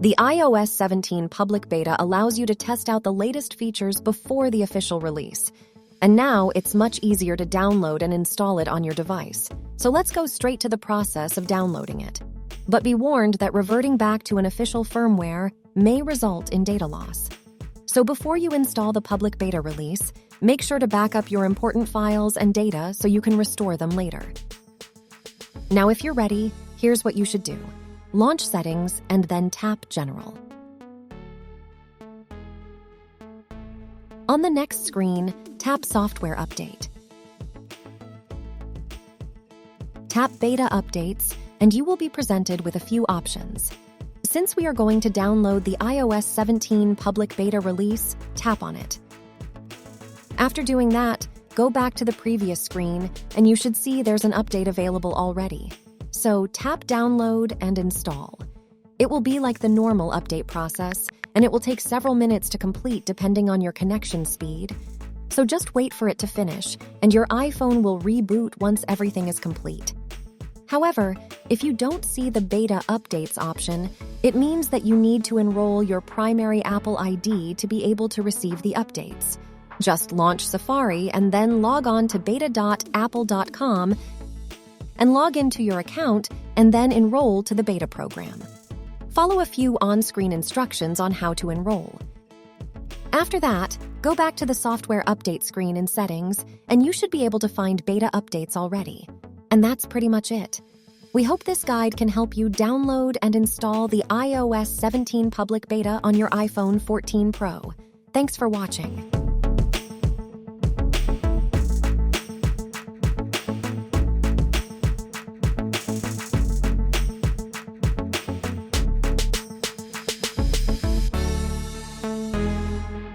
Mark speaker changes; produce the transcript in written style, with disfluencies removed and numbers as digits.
Speaker 1: The iOS 17 public beta allows you to test out the latest features before the official release. And now it's much easier to download and install it on your device. So let's go straight to the process of downloading it. But be warned that reverting back to an official firmware may result in data loss. So before you install the public beta release, make sure to back up your important files and data so you can restore them later. Now, if you're ready, here's what you should do. Launch Settings and then tap General. On the next screen, tap Software Update. Tap Beta Updates, and you will be presented with a few options. Since we are going to download the iOS 17 public beta release, tap on it. After doing that, go back to the previous screen, and you should see there's an update available already. So tap Download and Install. It will be like the normal update process, and it will take several minutes to complete depending on your connection speed. So just wait for it to finish, and your iPhone will reboot once everything is complete. However, if you don't see the Beta Updates option, it means that you need to enroll your primary Apple ID to be able to receive the updates. Just launch Safari and then log on to beta.apple.com and log into your account and then enroll to the beta program. Follow a few on-screen instructions on how to enroll. After that, go back to the software update screen in Settings, and you should be able to find beta updates already. And that's pretty much it. We hope this guide can help you download and install the iOS 17 public beta on your iPhone 14 Pro. Thanks for watching.